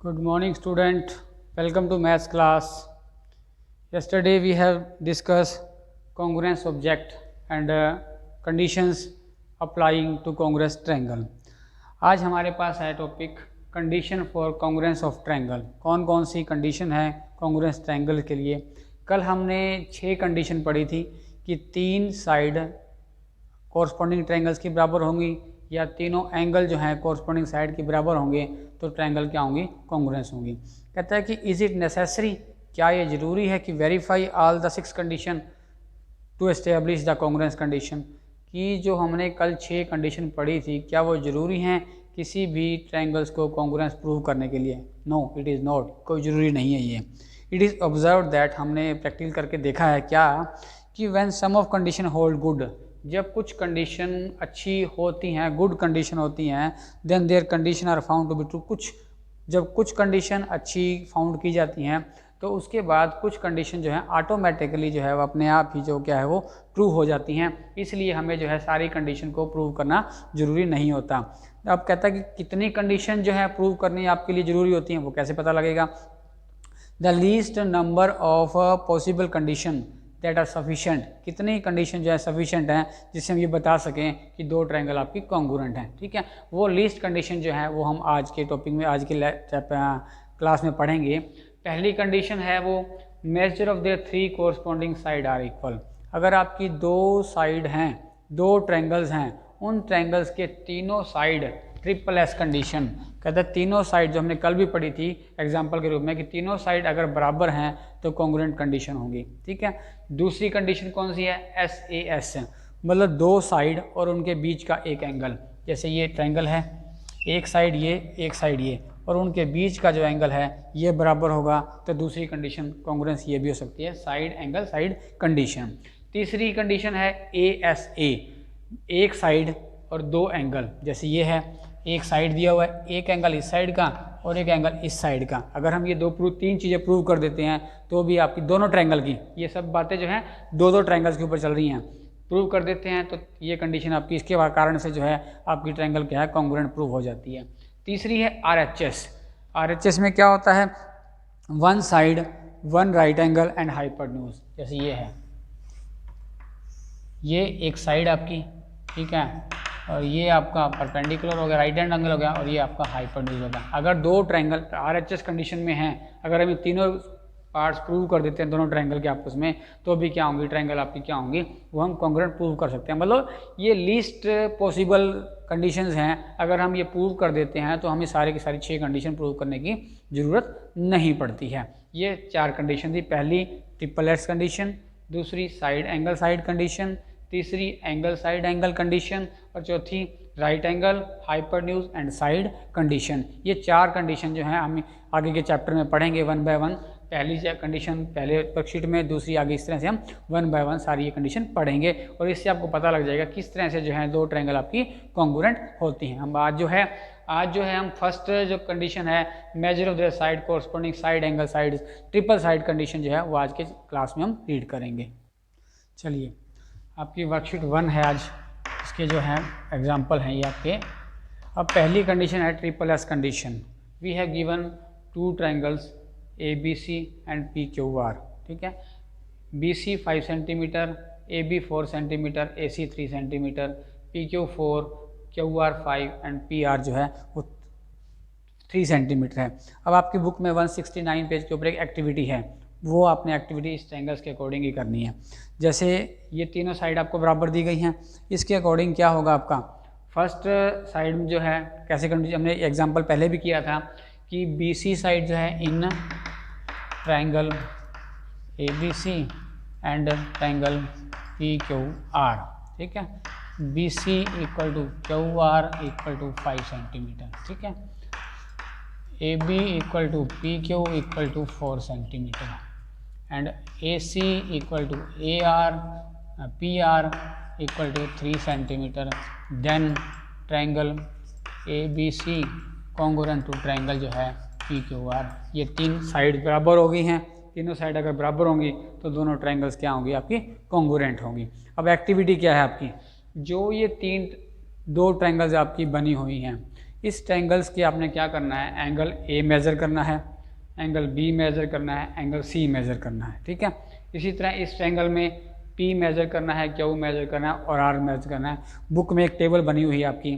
Good morning student, welcome to maths class. Yesterday we have discussed congruence object and conditions applying to congruous triangle. आज हमारे पास है topic condition for congruence of triangle. कौन कौन सी condition है congruence triangle के लिए। कल हमने 6 कंडीशन पढ़ी थी कि 3 साइड कॉरस्पॉन्डिंग ट्रायंगल्स के बराबर होंगी या तीनों एंगल जो हैं कॉरस्पॉन्डिंग साइड के बराबर होंगे तो ट्रायंगल क्या होंगी, कॉन्ग्रुएंस होंगी। कहता है कि इज इट नेसेसरी, क्या ये ज़रूरी है कि verify all the 6 condition to establish the congruence condition, कि जो हमने कल 6 कंडीशन पढ़ी थी क्या वो ज़रूरी हैं किसी भी ट्रायंगल्स को कॉन्ग्रुएंस प्रूव करने के लिए। नो इट इज़ नॉट, कोई ज़रूरी नहीं है ये। इट इज़ ऑब्जर्व दैट, हमने प्रैक्टिकल करके देखा है क्या कि when some of condition hold good, जब कुछ कंडीशन अच्छी होती हैं, गुड कंडीशन होती हैं, then their condition are found to be true. जब कुछ कंडीशन अच्छी फाउंड की जाती हैं तो उसके बाद कुछ कंडीशन जो है ऑटोमेटिकली जो है वो अपने आप ही जो क्या है वो ट्रू हो जाती हैं। इसलिए हमें जो है सारी कंडीशन को प्रूव करना ज़रूरी नहीं होता। अब कहता है कि कितनी कंडीशन जो है प्रूव करनी आपके लिए ज़रूरी होती हैं, वो कैसे पता लगेगा। The least number of possible condition that are sufficient, कितनी कंडीशन जो है सफिशेंट हैं जिससे हम ये बता सकें कि 2 ट्रायंगल आपकी कॉन्ग्रुएंट हैं। ठीक है, वो लीस्ट कंडीशन जो है वो हम आज के टॉपिक में, आज के क्लास में पढ़ेंगे। पहली कंडीशन है वो measure of their 3 corresponding side are equal. अगर आपकी 2 साइड हैं, 2 ट्रायंगल्स हैं, उन ट्रायंगल्स के तीनों साइड ट्रिपल एस कंडीशन, कहते हैं तीनों साइड जो हमने कल भी पढ़ी थी एग्जांपल के रूप में कि तीनों साइड अगर बराबर हैं तो कॉन्ग्रुएंट कंडीशन होगी। ठीक है, दूसरी कंडीशन कौन सी है, एस ए एस, मतलब 2 साइड और उनके बीच का एक एंगल। जैसे ये ट्रायंगल है, एक साइड ये, एक साइड ये, और उनके बीच का जो एंगल है ये बराबर होगा तो दूसरी कंडीशन कॉन्ग्रुएंस ये भी हो सकती है, साइड एंगल साइड कंडीशन। तीसरी कंडीशन है ए एस ए, एक साइड और 2 एंगल। जैसे ये है, एक साइड दिया हुआ है, एक एंगल इस साइड का और एक एंगल इस साइड का। अगर हम ये 3 चीज़ें प्रूव कर देते हैं तो भी आपकी दोनों ट्रायंगल की, ये सब बातें जो हैं 2 ट्रायंगल्स के ऊपर चल रही हैं, प्रूव कर देते हैं तो ये कंडीशन आपकी इसके कारण से जो है आपकी ट्रायंगल क्या है, कॉन्ग्रुएंट प्रूव हो जाती है। तीसरी है R H S. R H S में क्या होता है, 1 side 1 right angle and hypotenuse. जैसे ये है, ये एक साइड आपकी, ठीक है, और ये आपका परपेंडिकुलर हो गया, राइट हैंड एंगल हो गया, और ये आपका हाइपोटेन्यूज हो गया। अगर 2 ट्रायंगल आरएचएस कंडीशन में हैं, अगर हम ये तीनों पार्ट्स प्रूव कर देते हैं दोनों ट्रायंगल के आपस में, तो भी क्या होंगी, ट्रायंगल आपकी क्या होंगी, वो हम कॉन्ग्रुएंट प्रूव कर सकते हैं। मतलब ये लीस्ट पॉसिबल कंडीशंस हैं, अगर हम ये प्रूव कर देते हैं तो हमें सारे की सारी 6 कंडीशन प्रूव करने की ज़रूरत नहीं पड़ती है। ये 4 कंडीशन थी। पहली ट्रिपल एस कंडीशन, दूसरी साइड एंगल साइड कंडीशन, तीसरी एंगल साइड एंगल कंडीशन, और चौथी right angle hypotenuse and side condition. ये 4 कंडीशन जो है हम आगे के चैप्टर में पढ़ेंगे 1 बाय 1। पहली कंडीशन पहले वर्कशीट में, दूसरी आगे, इस तरह से हम 1 बाय 1 सारी ये कंडीशन पढ़ेंगे और इससे आपको पता लग जाएगा किस तरह से जो है 2 ट्रायंगल आपकी कॉन्ग्रुएंट होती हैं। हम आज जो है हम फर्स्ट जो कंडीशन है measure of the side corresponding side angle side triple side condition जो है वो आज के क्लास में हम रीड करेंगे। चलिए, आपकी वर्कशीट 1 है आज, इसके जो है एग्जाम्पल हैं ये आपके। अब पहली कंडीशन है triple S condition. We have given 2 triangles A B C and P Q R. ठीक है, B C 5 centimetre, A B 4 centimetre, A C 3 centimetre, P Q 4, Q R 5 and P R जो है वो 3 centimetre है। अब आपकी book में 169 page के ऊपर एक एक्टिविटी है, वो आपने एक्टिविटी इस ट्रायंगल्स के अकॉर्डिंग ही करनी है। जैसे ये तीनों साइड आपको बराबर दी गई हैं, इसके अकॉर्डिंग क्या होगा आपका, फर्स्ट साइड में जो है कैसे कंडीशन, हमने एग्जांपल पहले भी किया था कि बी सी साइड जो है in triangle A B C and triangle P Q R. ठीक है, B C equal to Q R equal to 5 centimetre. ठीक है, A B equal to P Q equal to 4 centimetre and AC equal to AR, PR equal to 3 centimeter. Then triangle ABC congruent to triangle जो है PQR। ये 3 side बराबर हो गई हैं, तीनों साइड अगर बराबर होंगी तो दोनों ट्रायंगल्स क्या होंगी, आपकी कॉन्ग्रुएंट होंगी। अब एक्टिविटी क्या है आपकी, जो ये 2 ट्रायंगल्स आपकी बनी हुई हैं, इस ट्रायंगल्स के आपने क्या करना है, एंगल ए मेज़र करना है, एंगल बी मेज़र करना है, एंगल सी मेज़र करना है, ठीक है। इसी तरह इस ट्रायंगल में पी मेज़र करना है, क्यू मेज़र करना है और आर मेज़र करना है। बुक में एक टेबल बनी हुई है आपकी,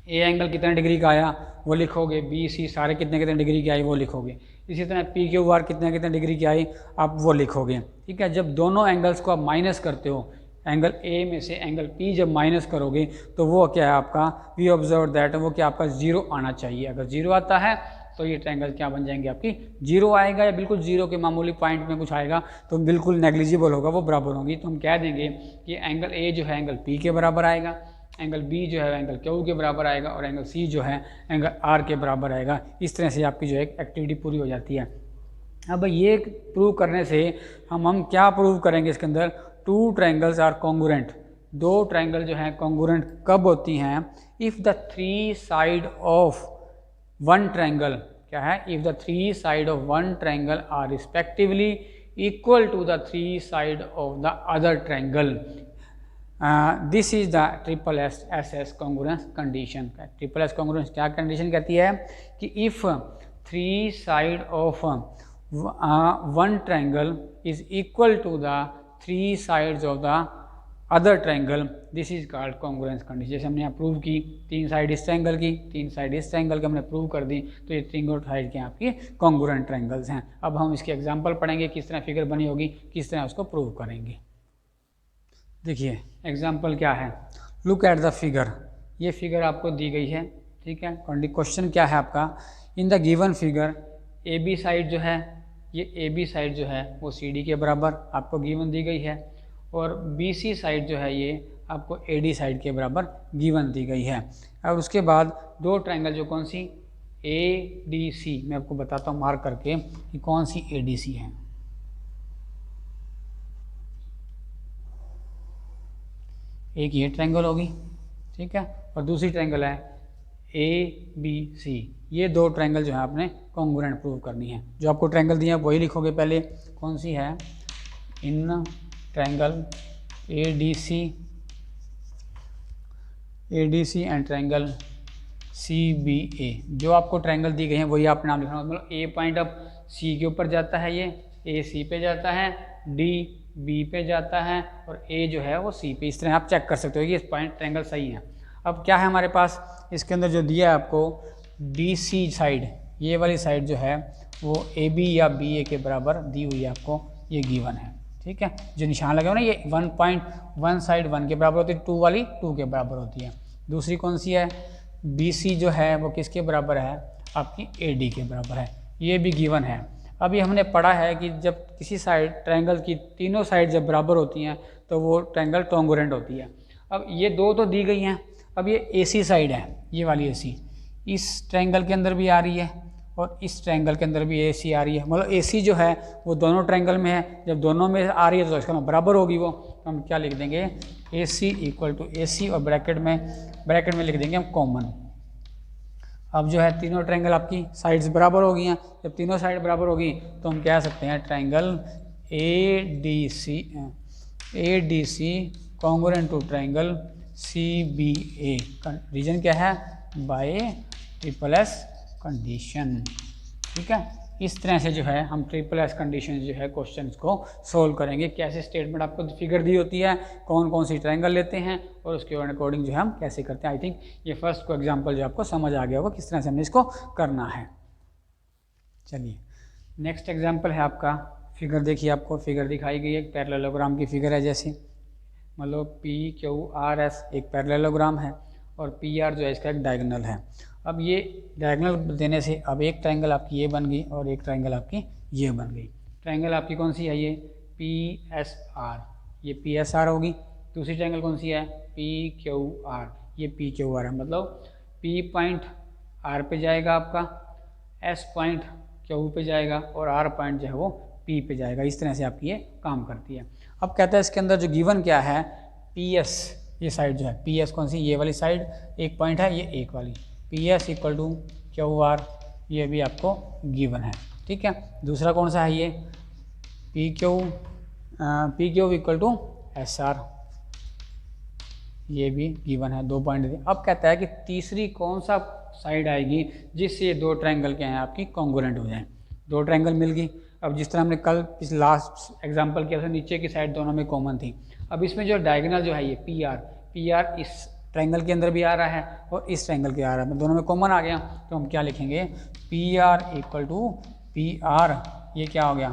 ए एंगल कितने डिग्री का आया वो लिखोगे, बी सी सारे कितने कितने डिग्री के आए वो लिखोगे। इसी तरह पी क्यू आर कितने कितने डिग्री की आई आप वो लिखोगे, ठीक है। जब दोनों एंगल्स को आप माइनस करते हो, एंगल ए में से एंगल पी जब माइनस करोगे तो वो क्या है आपका, वी ऑब्जर्व दैट, वो क्या आपका जीरो आना चाहिए। अगर जीरो आता है तो ये ट्रायंगल क्या बन जाएंगे आपकी, जीरो आएगा या बिल्कुल जीरो के मामूली पॉइंट में कुछ आएगा तो बिल्कुल नेग्लिजिबल होगा, वो बराबर होंगी। तो हम कह देंगे कि एंगल ए जो है एंगल पी के बराबर आएगा, एंगल बी जो है एंगल क्यू के बराबर आएगा और एंगल सी जो है एंगल आर के बराबर आएगा। इस तरह से आपकी जो है एक्टिविटी पूरी हो जाती है। अब ये प्रूव करने से हम क्या प्रूव करेंगे इसके अंदर, टू ट्रायंगल्स आर कॉन्ग्रुएंट, दो ट्रायंगल जो हैं कॉन्ग्रुएंट कब होती हैं, if the three side of one triangle क्या है, if the three side of one triangle are respectively equal to the three side of the other triangle. This is the triple S congruence condition. Triple S congruence क्या condition कहती है कि if three side of one triangle is equal to the three sides of the other triangle, this is called congruence condition. जैसे हमने यहाँ prove की, तीन side इस ट्रायंगल की, तीन साइड इस ट्रायंगल की हमने प्रूव कर दी, तो ये तीनों साइड के आपके कॉन्ग्रुएंट ट्रायंगल्स हैं। अब हम इसके एग्जांपल पढ़ेंगे, किस तरह फिगर बनी होगी, किस तरह उसको प्रूव करेंगे। देखिए एग्जांपल क्या है, लुक एट द फिगर, ये फिगर आपको दी गई है, ठीक है। क्वेश्चन क्या है आपका, in the given figure A B side जो है, ये ए बी साइड जो है वो सी डी के बराबर आपको गिवन दी गई है, और बी सी साइड जो है ये आपको ए डी साइड के बराबर गिवन दी गई है। और उसके बाद दो ट्रायंगल जो कौन सी, ए डी सी, मैं आपको बताता हूँ मार्क करके कि कौन सी ए डी सी है। एक ये ट्रायंगल होगी, ठीक है, और दूसरी ट्रायंगल है ए बी सी। ये दो ट्रायंगल जो है आपने कॉन्ग्रुएंट प्रूव करनी है। जो आपको ट्रायंगल दिया है वही लिखोगे पहले, कौन सी है, in triangle A D C and triangle C B A. जो आपको ट्रायंगल दी गई है वही आप नाम लिखना, मतलब ए पॉइंट अब सी के ऊपर जाता है, ये ए सी पे जाता है, डी बी पे जाता है और ए जो है वो सी पे। इस तरह आप चेक कर सकते हो कि इस पॉइंट ट्रायंगल सही है। अब क्या है हमारे पास इसके अंदर जो दिया है आपको, डी सी साइड, ये वाली साइड जो है वो ए बी या बी ए के बराबर दी हुई है आपको, ये गिवन है, ठीक है। जो निशान लगे हो ना, ये 1.1 साइड 1 के बराबर होती है, 2 वाली 2 के बराबर होती है। दूसरी कौन सी है, बी सी जो है वो किसके बराबर है, आपकी ए डी के बराबर है, ये भी गिवन है। अभी हमने पढ़ा है कि जब किसी साइड ट्रायंगल की तीनों साइड जब बराबर होती हैं तो वो ट्रायंगल कॉन्ग्रुएंट होती है। अब ये दो तो दी गई हैं, अब ये ए सी साइड है, ये वाली ए सी इस ट्रायंगल के अंदर भी आ रही है और इस ट्रायंगल के अंदर भी ए सी आ रही है, मतलब ए सी जो है वो दोनों ट्रायंगल में है। जब दोनों में आ रही है तो इसका बराबर होगी वो, तो हम क्या लिख देंगे, ए सी इक्वल टू ए सी और ब्रैकेट में लिख देंगे हम कॉमन। अब जो है तीनों ट्रायंगल आपकी साइड्स बराबर हो गई हैं। जब तीनों साइड बराबर होगी तो हम कह सकते हैं triangle A D C congruent to triangle C B A. Reason क्या है, बाय ट्रिपल एस कंडीशन, ठीक है। इस तरह से जो है हम ट्रिपल एस कंडीशन जो है क्वेश्चंस को सोल्व करेंगे। कैसे स्टेटमेंट आपको फिगर दी होती है, कौन कौन सी ट्रायंगल लेते हैं और उसके अकॉर्डिंग जो है हम कैसे करते हैं। आई थिंक ये फर्स्ट को एग्जांपल जो आपको समझ आ गया होगा किस तरह से हमने इसको करना है। चलिए नेक्स्ट एग्जांपल है आपका, फिगर देखिए, आपको फिगर दिखाई गई है, एक पैरेललोग्राम की फिगर है। जैसे मतलब पी क्यू आर एस एक पैरेललोग्राम है और पी आर जो है इसका एक डायगोनल है। अब ये डायगोनल देने से अब एक ट्रायंगल आपकी ये बन गई और एक ट्रायंगल आपकी ये बन गई। ट्रायंगल आपकी कौन सी है, ये पी एस आर, ये पी एस आर होगी। दूसरी ट्रायंगल कौन सी है, पी क्यू आर, ये पी क्यू आर है। मतलब पी पॉइंट आर पे जाएगा आपका, एस पॉइंट क्यू पे जाएगा और आर पॉइंट जो है वो पी पे जाएगा। इस तरह से आपकी ये काम करती है। अब कहता है इसके अंदर जो गिवन क्या है, पी एस, ये साइड जो है पी एस कौन सी, ये वाली साइड एक पॉइंट है, ये एक वाली, P S equal to Q R, ये भी आपको गिवन है, ठीक है। दूसरा कौन सा है, ये P Q equal to S R, ये भी गिवन है, 2 पॉइंट दिए। अब कहता है कि तीसरी कौन सा साइड आएगी जिससे ये दो ट्रायंगल क्या हैं आपकी कॉन्ग्रुएंट हो जाएं। दो ट्रायंगल मिल गई। अब जिस तरह हमने कल इस लास्ट एग्जांपल किया था, नीचे की साइड दोनों में कॉमन थी। अब इसमें जो डायगोनल जो है ये पी आर इस ट्रायंगल के अंदर भी आ रहा है और इस ट्रायंगल के आ रहा है, दोनों में कॉमन आ गया, तो हम क्या लिखेंगे, P R equal to P R, ये क्या हो गया,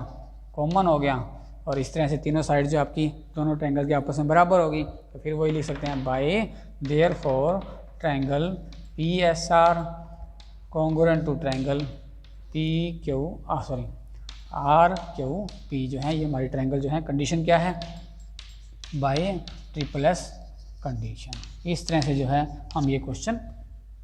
कॉमन हो गया। और इस तरह से तीनों साइड जो आपकी दोनों ट्रायंगल के आपस में बराबर होगी, तो फिर वही लिख सकते हैं by therefore triangle P S R congruent to triangle P Q R Q P जो है, ये हमारी ट्रायंगल जो है कंडीशन क्या है, बाय ट्रिपल एस कंडीशन। इस तरह से जो है हम ये क्वेश्चन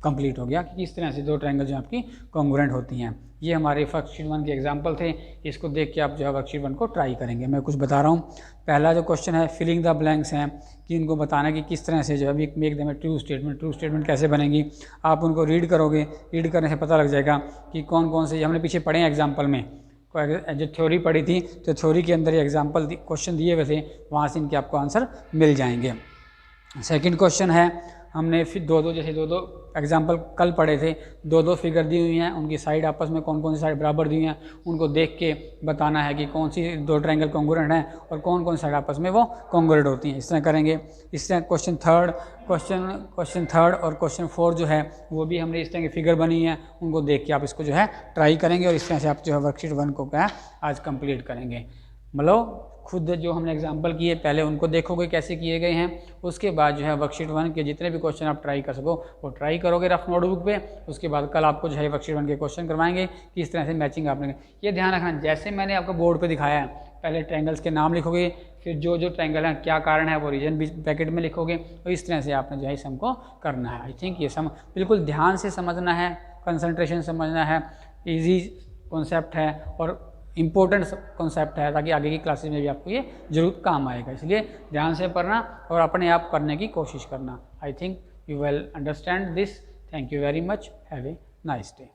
कंप्लीट हो गया कि इस तरह से दो ट्रायंगल जो आपकी कॉन्ग्रुएंट होती हैं। ये हमारे वर्कशीट 1 के एग्जांपल थे, इसको देख के आप जो है वर्कशीट 1 को ट्राई करेंगे। मैं कुछ बता रहा हूँ। पहला जो क्वेश्चन है फिलिंग द ब्लैंक्स हैं, कि इनको बताना कि किस तरह से जो है make them true statement. True statement कैसे बनेगी, आप उनको रीड करोगे, रीड करने से पता लग जाएगा कि कौन कौन से, हमने पीछे पढ़े हैं एग्जाम्पल में, जो थ्योरी पढ़ी थी तो थ्योरी के अंदर ये एग्जाम्पल क्वेश्चन दिए हुए थे, वहाँ से इनके आपको आंसर मिल जाएंगे। सेकंड क्वेश्चन है, हमने फिर दो एग्जाम्पल कल पढ़े थे, दो फिगर दी हुई हैं, उनकी साइड आपस में कौन कौन सी साइड बराबर दी हुई हैं, उनको देख के बताना है कि कौन सी दो ट्रायंगल कॉन्ग्रुएंट हैं और कौन कौन साइड आपस में वो कॉन्ग्रुएंट होती हैं। इस तरह करेंगे। इस तरह क्वेश्चन थर्ड और क्वेश्चन 4 जो है वो भी हमने इस तरह की फिगर बनी है, उनको देख के आप इसको जो है ट्राई करेंगे और इस तरह से आप जो है वर्कशीट 1 को क्या आज कंप्लीट करेंगे। मतलब खुद जो हमने एग्जांपल किए पहले उनको देखोगे कैसे किए गए हैं, उसके बाद जो है वर्कशीट 1 के जितने भी क्वेश्चन आप ट्राई कर सको वो ट्राई करोगे रफ नोटबुक पे। उसके बाद कल आपको जो है वर्कशीट 1 के क्वेश्चन करवाएंगे कि इस तरह से मैचिंग आपने, ये ध्यान रखना जैसे मैंने आपको बोर्ड पे दिखाया है, पहले ट्रायंगल्स के नाम लिखोगे, फिर जो ट्रायंगल है क्या कारण है वो रीजन भी ब्रैकेट में लिखोगे, तो इस तरह से आपने जो है सम को करना है। आई थिंक ये सम बिल्कुल ध्यान से समझना है, कंसंट्रेशन समझना है, ईजी कॉन्सेप्ट है और इम्पोर्टेंट कॉन्सेप्ट है, ताकि आगे की क्लासेस में भी आपको ये जरूर काम आएगा। इसलिए ध्यान से पढ़ना और अपने आप करने की कोशिश करना। I think you will understand this. Thank you very much. Have a nice day.